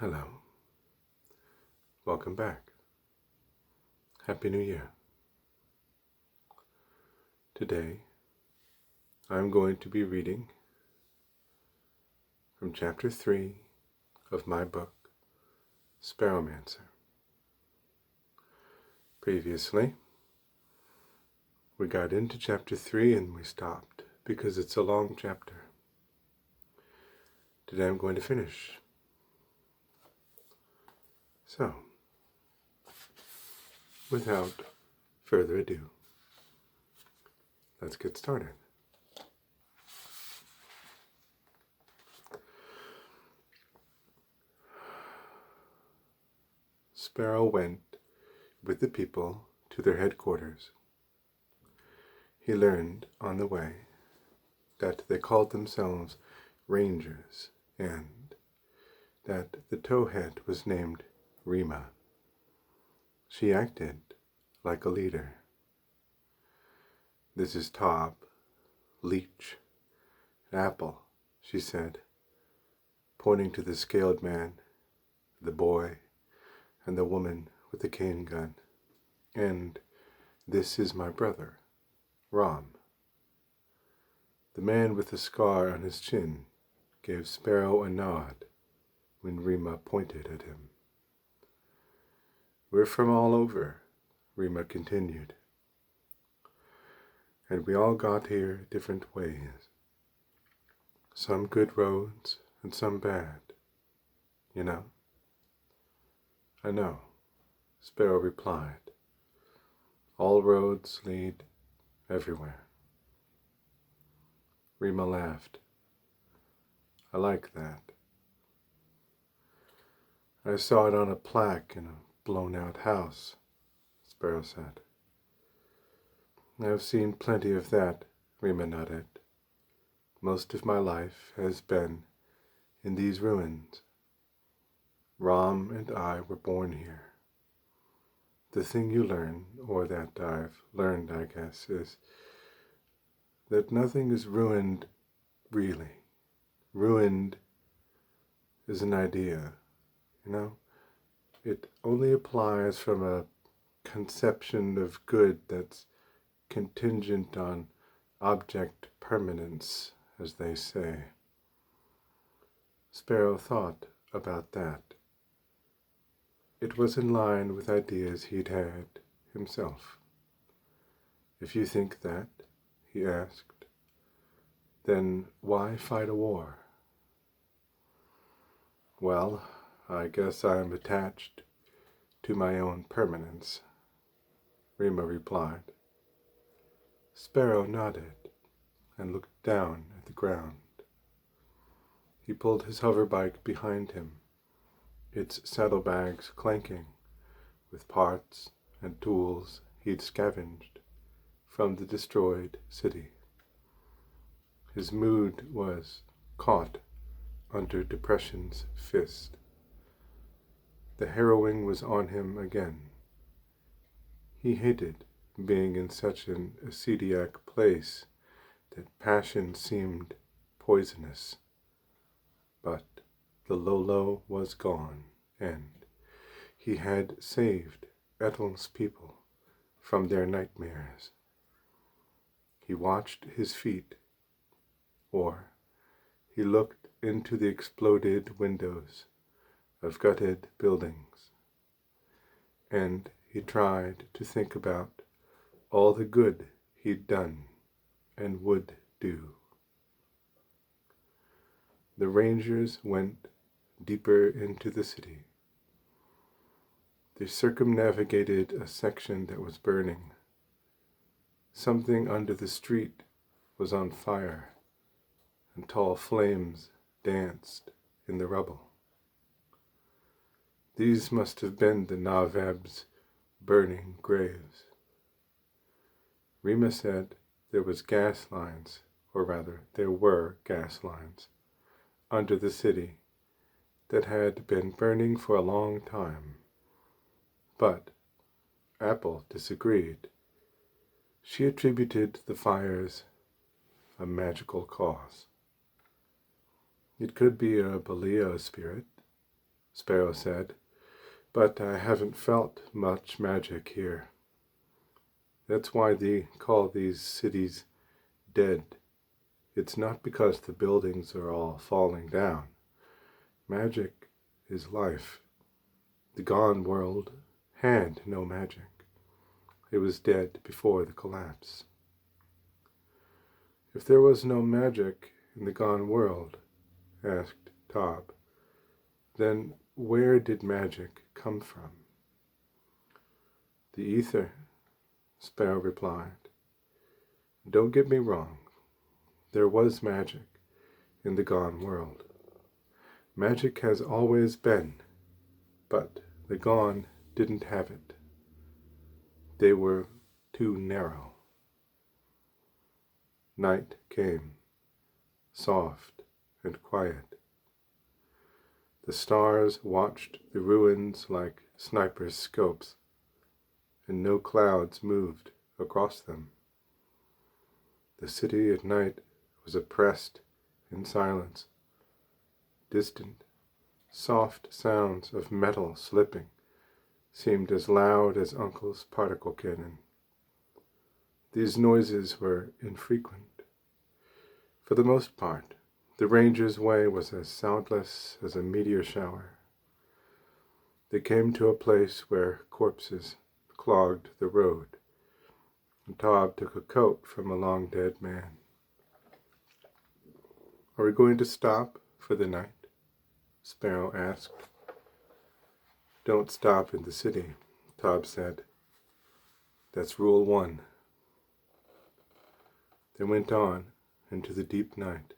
Hello. Welcome back. Happy New Year. Today, I'm going to be reading from Chapter 3 of my book, Sparrowmancer. Previously, we got into Chapter 3 and we stopped because it's a long chapter. Today I'm going to finish. So, without further ado, let's get started. Sparrow went with the people to their headquarters. He learned on the way that they called themselves Rangers and that the towhead was named Rima. She acted like a leader. "This is Top, Leech, Apple," she said, pointing to the scaled man, the boy, and the woman with the cane gun. "And this is my brother, Rom." The man with the scar on his chin gave Sparrow a nod when Rima pointed at him. "We're from all over," Rima continued, "and we all got here different ways. Some good roads and some bad, you know." "I know," Sparrow replied. "All roads lead everywhere." Rima laughed. "I like that. I saw it on a plaque in a blown-out house," Sparrow said. "I've seen plenty of that," Rima nodded. "Most of my life has been in these ruins. Rom and I were born here. The thing you learn, or that I've learned, I guess, is that nothing is ruined, really. Ruined is an idea, you know? It only applies from a conception of good that's contingent on object permanence, as they say." Sparrow thought about that. It was in line with ideas he'd had himself. "If you think that," he asked, "then why fight a war?" "Well, I guess I'm attached to my own permanence," Rima replied. Sparrow nodded and looked down at the ground. He pulled his hoverbike behind him, its saddlebags clanking with parts and tools he'd scavenged from the destroyed city. His mood was caught under depression's fist. The harrowing was on him again. He hated being in such an ascetiac place that passion seemed poisonous. But the Lolo was gone, and he had saved Ethel's people from their nightmares. He watched his feet, or he looked into the exploded windows of gutted buildings, and he tried to think about all the good he'd done and would do. The Rangers went deeper into the city. They circumnavigated a section that was burning. Something under the street was on fire, and tall flames danced in the rubble. These must have been the Nawab's burning graves. Rima said there were gas lines under the city that had been burning for a long time. But Apple disagreed. She attributed the fires a magical cause. It could be a Baleo spirit, Sparrow said, but I haven't felt much magic here. That's why they call these cities dead. It's not because the buildings are all falling down. Magic is life. The gone world had no magic. It was dead before the collapse. If there was no magic in the gone world, asked Tob, then where did magic come from? The ether, Sparrow replied. Don't get me wrong. There was magic in the gone world. Magic has always been, but the gone didn't have it. They were too narrow. Night came, soft and quiet. The stars watched the ruins like snipers' scopes, and no clouds moved across them. The city at night was oppressed in silence. Distant, soft sounds of metal slipping seemed as loud as Uncle's particle cannon. These noises were infrequent. For the most part, the ranger's way was as soundless as a meteor shower. They came to a place where corpses clogged the road, and Tob took a coat from a long-dead man. Are we going to stop for the night? Sparrow asked. Don't stop in the city, Tob said. That's rule 1. They went on into the deep night.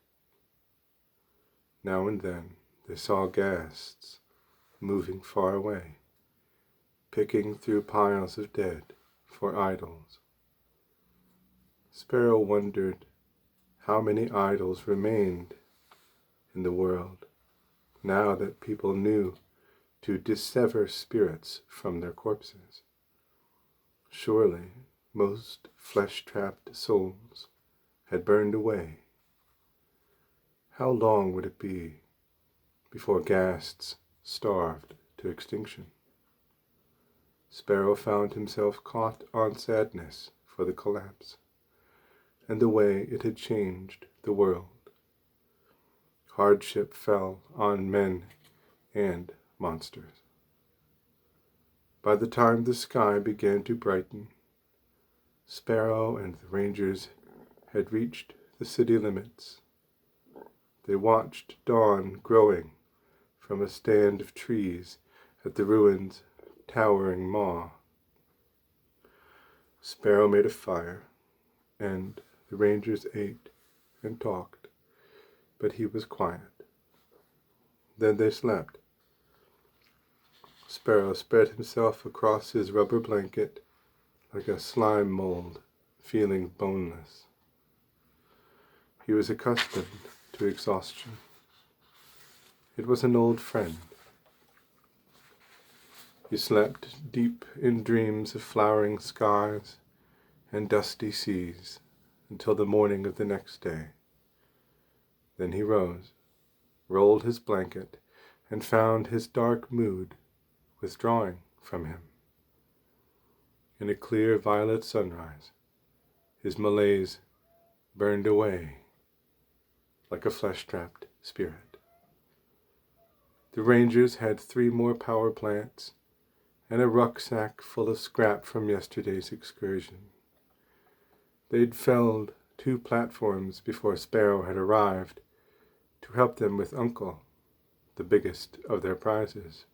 Now and then they saw ghasts moving far away, picking through piles of dead for idols. Sparrow wondered how many idols remained in the world now that people knew to dissever spirits from their corpses. Surely most flesh-trapped souls had burned away. How long would it be before ghasts starved to extinction? Sparrow found himself caught on sadness for the collapse and the way it had changed the world. Hardship fell on men and monsters. By the time the sky began to brighten, Sparrow and the rangers had reached the city limits. They watched dawn growing from a stand of trees at the ruin's towering maw. Sparrow made a fire, and the rangers ate and talked, but he was quiet. Then they slept. Sparrow spread himself across his rubber blanket like a slime mold, feeling boneless. He was accustomed to exhaustion. It was an old friend. He slept deep in dreams of flowering skies and dusty seas until the morning of the next day. Then he rose, rolled his blanket, and found his dark mood withdrawing from him. In a clear violet sunrise, his malaise burned away like a flesh-trapped spirit. The rangers had 3 more power plants and a rucksack full of scrap from yesterday's excursion. They'd felled 2 platforms before Sparrow had arrived to help them with Uncle, the biggest of their prizes.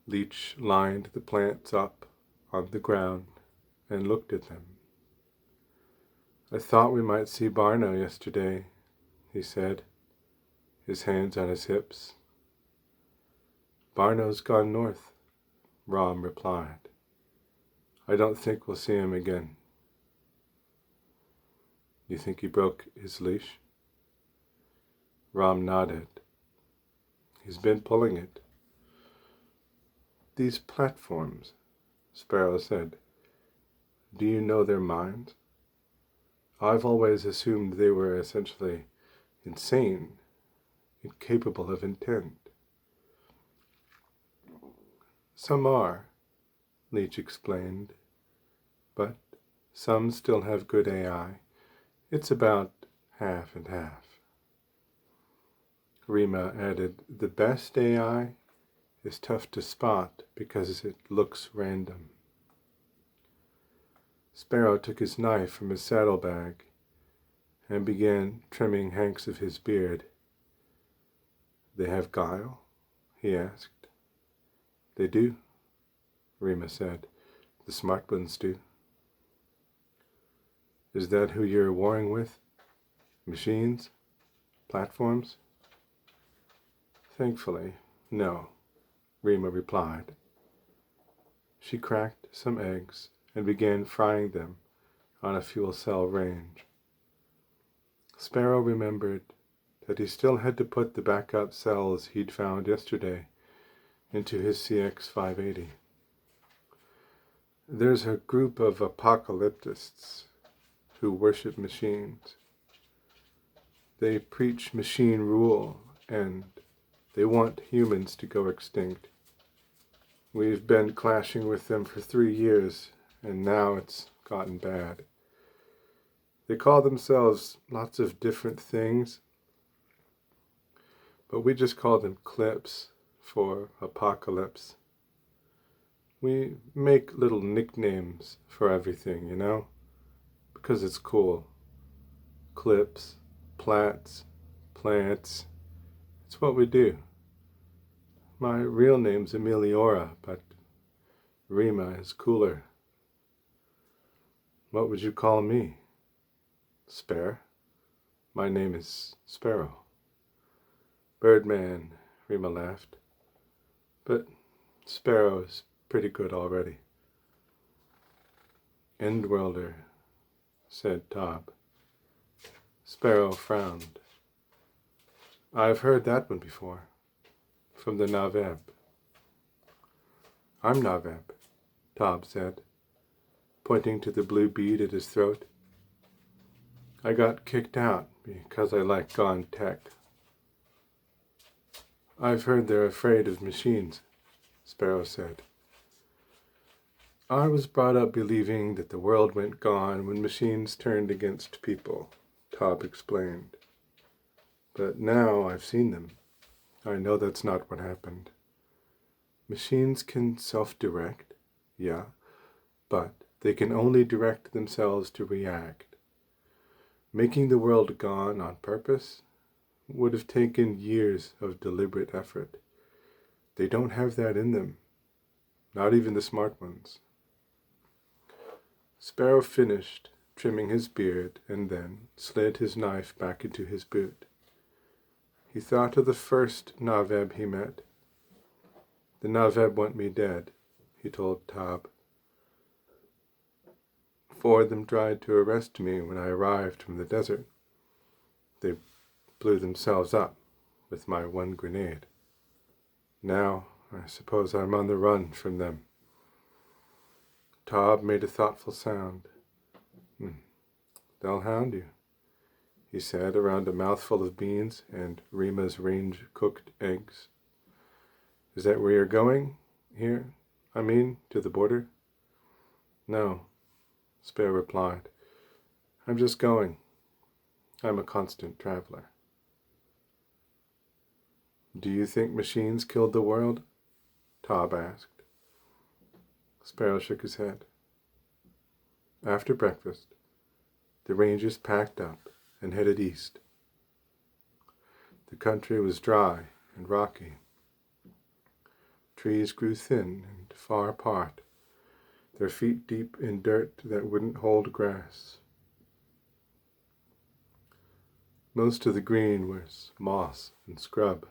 Leech lined the plants up on the ground and looked at them. I thought we might see Barno yesterday, he said, his hands on his hips. Barno's gone north, Rom replied. I don't think we'll see him again. You think he broke his leash? Rom nodded. He's been pulling it. These platforms, Sparrow said. Do you know their minds? I've always assumed they were essentially insane, incapable of intent. Some are, Leach explained, but some still have good AI. It's about half and half. Rima added, the best AI is tough to spot because it looks random. Sparrow took his knife from his saddlebag and began trimming hanks of his beard. They have guile? He asked. They do, Rima said. The smart ones do. Is that who you're warring with? Machines? Platforms? Thankfully, no, Rima replied. She cracked some eggs and began frying them on a fuel cell range. Sparrow remembered that he still had to put the backup cells he'd found yesterday into his CX-580. There's a group of apocalyptists who worship machines. They preach machine rule and they want humans to go extinct. We've been clashing with them for 3 years, and now it's gotten bad. They call themselves lots of different things, but we just call them clips for apocalypse. We make little nicknames for everything, you know, because it's cool. Clips, plats, plants, it's what we do. My real name's Emiliora, but Rima is cooler. What would you call me? Spare? My name is Sparrow. Birdman, Rima laughed. But Sparrow is pretty good already. Endworlder, said Tob. Sparrow frowned. I've heard that one before. From the Naveb. I'm Naveb, Tob said, pointing to the blue bead at his throat. I got kicked out because I like gone tech. I've heard they're afraid of machines, Sparrow said. I was brought up believing that the world went gone when machines turned against people, Tob explained. But now I've seen them. I know that's not what happened. Machines can self-direct, yeah, but they can only direct themselves to react. Making the world gone on purpose would have taken years of deliberate effort. They don't have that in them, not even the smart ones. Sparrow finished trimming his beard and then slid his knife back into his boot. He thought of the first Naveb he met. The Naveb want me dead, he told Tob. 4 of them tried to arrest me when I arrived from the desert. They blew themselves up with my one grenade. Now, I suppose I'm on the run from them. Tob made a thoughtful sound. They'll hound you, he said around a mouthful of beans and Rima's range-cooked eggs. Is that where you're going? Here? I mean, to the border? No, Sparrow replied. I'm just going. I'm a constant traveler. Do you think machines killed the world? Tob asked. Sparrow shook his head. After breakfast, the Rangers packed up and headed east. The country was dry and rocky. Trees grew thin and far apart, their feet deep in dirt that wouldn't hold grass. Most of the green was moss and scrub.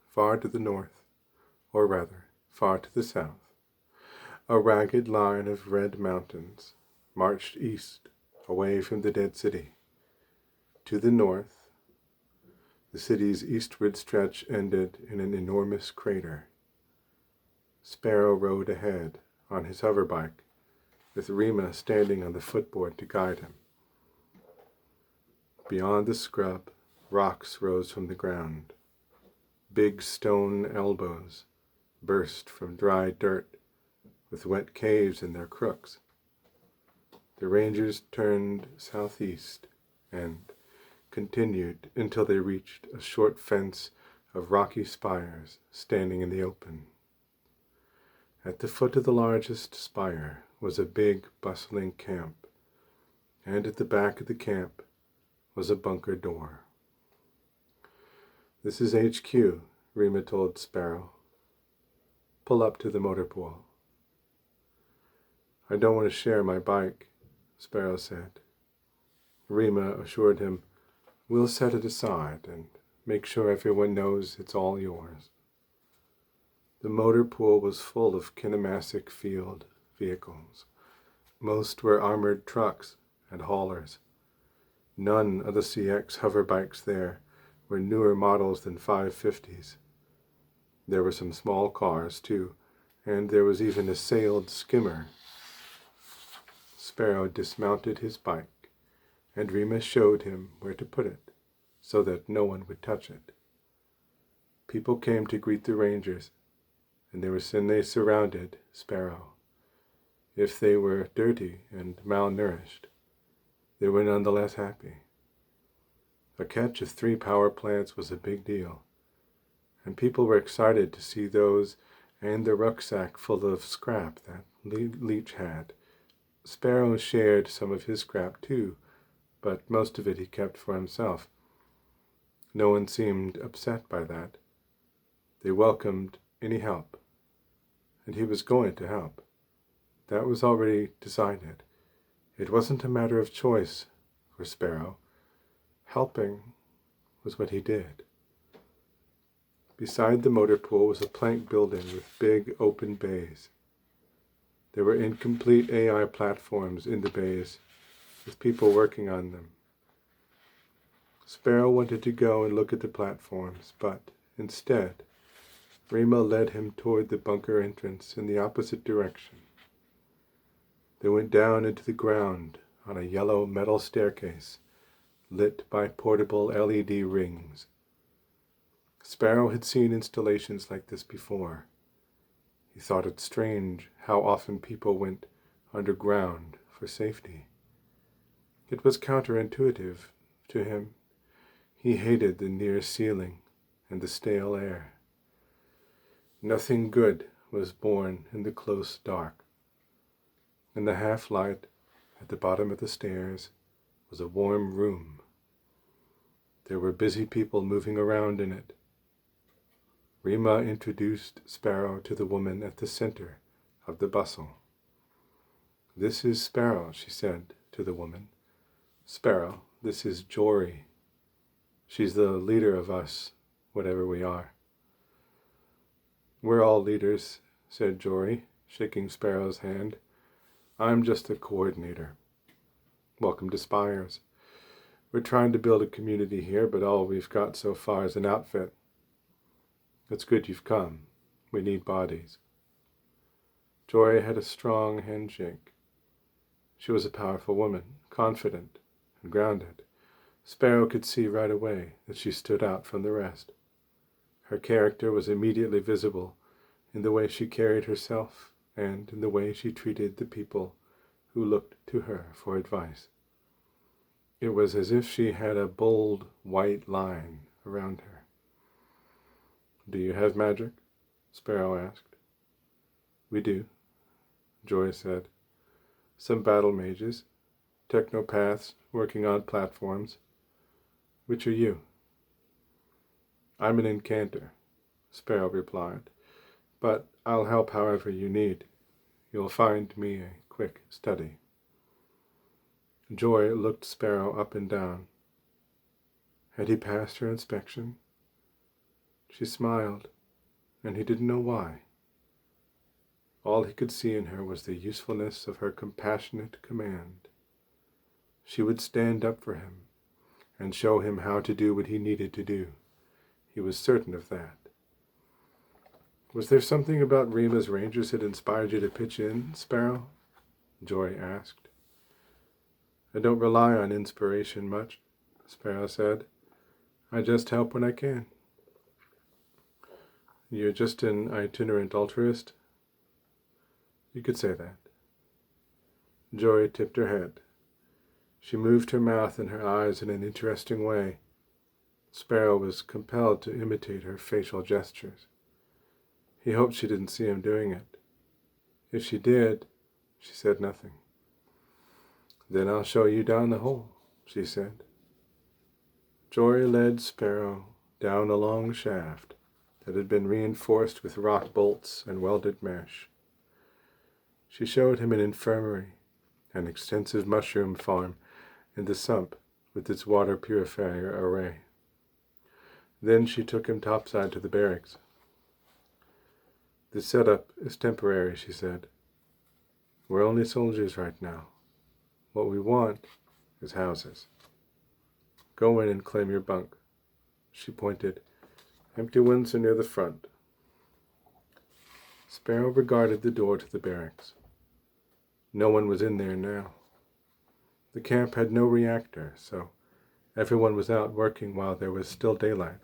Far to the north, or rather, far to the south, a ragged line of red mountains marched east, away from the dead city. To the north, the city's eastward stretch ended in an enormous crater. Sparrow rode ahead on his hoverbike, with Rima standing on the footboard to guide him. Beyond the scrub, Rocks rose from the ground. Big stone elbows burst from dry dirt with wet caves in their crooks. The rangers turned southeast and continued until they reached a short fence of rocky spires standing in the open. At the foot of the largest spire was a big, bustling camp, and at the back of the camp was a bunker door. "This is HQ," Rima told Sparrow. "Pull up to the motor pool." "I don't want to share my bike," Sparrow said. Rima assured him, "We'll set it aside and make sure everyone knows it's all yours." The motor pool was full of kinematic field vehicles. Most were armored trucks and haulers. None of the CX hover bikes there were newer models than 550s. There were some small cars, too, and there was even a sailed skimmer. Sparrow dismounted his bike, and Rima showed him where to put it, so that no one would touch it. People came to greet the rangers, and they surrounded Sparrow. If they were dirty and malnourished, they were nonetheless happy. A catch of 3 power plants was a big deal, and people were excited to see those and the rucksack full of scrap that Leech had. Sparrow shared some of his scrap too, but most of it he kept for himself. No one seemed upset by that. They welcomed any help, and he was going to help. That was already decided. It wasn't a matter of choice for Sparrow. Helping was what he did. Beside the motor pool was a plank building with big open bays. There were incomplete AI platforms in the bays, with people working on them. Sparrow wanted to go and look at the platforms, but instead, Rima led him toward the bunker entrance in the opposite direction. They went down into the ground on a yellow metal staircase, lit by portable LED rings. Sparrow had seen installations like this before. He thought it strange how often people went underground for safety. It was counterintuitive to him. He hated the near ceiling and the stale air. Nothing good was born in the close dark. In the half-light at the bottom of the stairs was a warm room. There were busy people moving around in it. Rima introduced Sparrow to the woman at the center of the bustle. "This is Sparrow," she said to the woman. "Sparrow, this is Jory. She's the leader of us, whatever we are." "We're all leaders," said Jory, shaking Sparrow's hand. "I'm just a coordinator. Welcome to Spires. We're trying to build a community here, but all we've got so far is an outfit. It's good you've come. We need bodies." Jory had a strong handshake. She was a powerful woman, confident and grounded. Sparrow could see right away that she stood out from the rest. Her character was immediately visible in the way she carried herself and in the way she treated the people who looked to her for advice. It was as if she had a bold white line around her. "Do you have magic?" Sparrow asked. "We do," Joy said. "Some battle mages, technopaths working on platforms. Which are you?" "I'm an incantor," Sparrow replied, "but I'll help however you need. You'll find me a quick study." Joy looked Sparrow up and down. Had he passed her inspection? She smiled, and he didn't know why. All he could see in her was the usefulness of her compassionate command. She would stand up for him and show him how to do what he needed to do. He was certain of that. "Was there something about Rima's Rangers that inspired you to pitch in, Sparrow?" Joy asked. "I don't rely on inspiration much," Sparrow said. I just help when I can. You're just an itinerant altruist? You could say that. Joy tipped her head. She moved her mouth and her eyes in an interesting way. Sparrow was compelled to imitate her facial gestures. He hoped she didn't see him doing it. If she did, she said nothing. Then I'll show you down the hole, she said. Joy led Sparrow down a long shaft that had been reinforced with rock bolts and welded mesh. She showed him an infirmary, an extensive mushroom farm, and the sump with its water purifier array. Then she took him topside to the barracks. The setup is temporary, she said. We're only soldiers right now. What we want is houses. Go in and claim your bunk. She pointed. Empty ones are near the front. Sparrow regarded the door to the barracks. No one was in there now. The camp had no reactor, so everyone was out working while there was still daylight.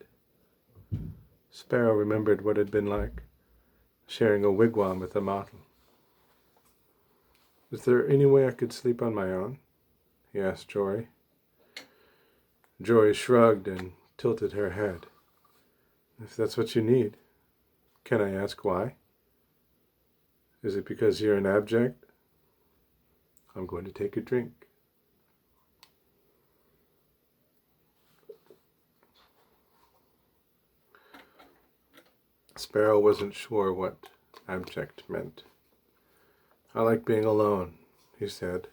Sparrow remembered what it had been like, sharing a wigwam with a model. Is there any way I could sleep on my own? He asked Jory. Jory shrugged and tilted her head. If that's what you need. Can I ask why? Is it because you're an abject? I'm going to take a drink. Sparrow wasn't sure what abject meant. I like being alone, he said,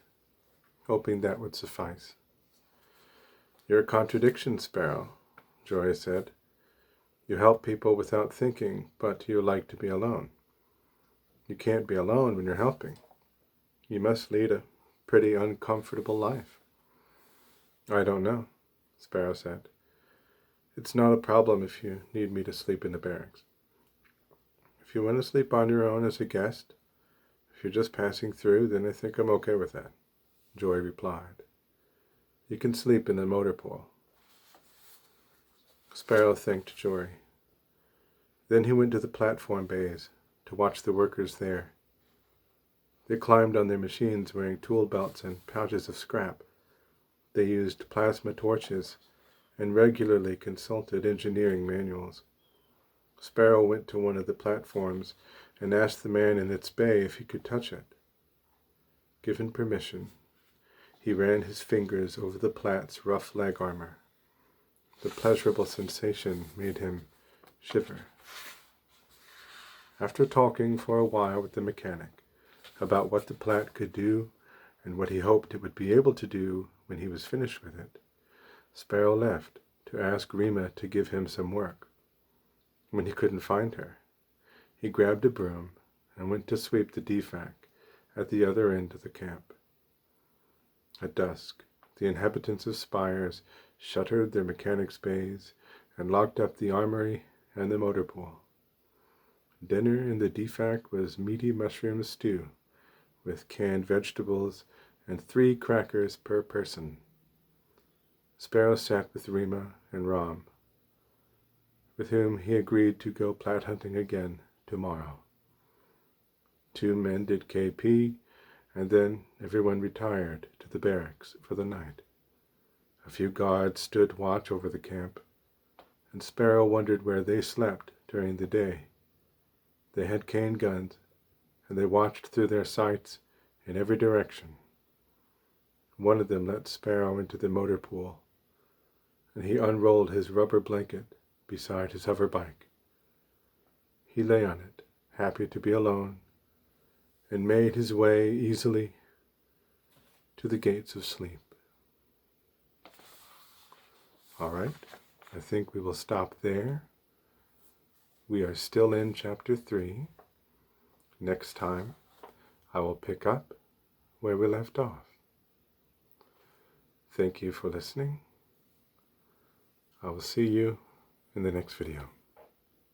hoping that would suffice. You're a contradiction, Sparrow, Joy said. You help people without thinking, but you like to be alone. You can't be alone when you're helping. You must lead a pretty uncomfortable life. I don't know, Sparrow said. It's not a problem if you need me to sleep in the barracks. If you want to sleep on your own as a guest, if you're just passing through, then I think I'm okay with that, Joy replied. You can sleep in the motor pool. Sparrow thanked Joy. Then he went to the platform bays to watch the workers there. They climbed on their machines wearing tool belts and pouches of scrap. They used plasma torches and regularly consulted engineering manuals. Sparrow went to one of the platforms and asked the man in its bay if he could touch it. Given permission, he ran his fingers over the plat's rough leg armor. The pleasurable sensation made him shiver. After talking for a while with the mechanic about what the plat could do and what he hoped it would be able to do when he was finished with it, Sparrow left to ask Rima to give him some work. When he couldn't find her, he grabbed a broom and went to sweep the defac at the other end of the camp. At dusk, the inhabitants of Spires shuttered their mechanics' bays and locked up the armory and the motor pool. Dinner in the defac was meaty mushroom stew with canned vegetables and 3 crackers per person. Sparrow sat with Rima and Ram, with whom he agreed to go plat hunting again tomorrow. 2 men did KP, and then everyone retired to the barracks for the night. A few guards stood watch over the camp, and Sparrow wondered where they slept during the day. They had cane guns, and they watched through their sights in every direction. One of them let Sparrow into the motor pool, and he unrolled his rubber blanket beside his hover bike. He lay on it, happy to be alone, and made his way easily to the gates of sleep. All right, I think we will stop there. We are still in Chapter 3. Next time, I will pick up where we left off. Thank you for listening. I will see you in the next video.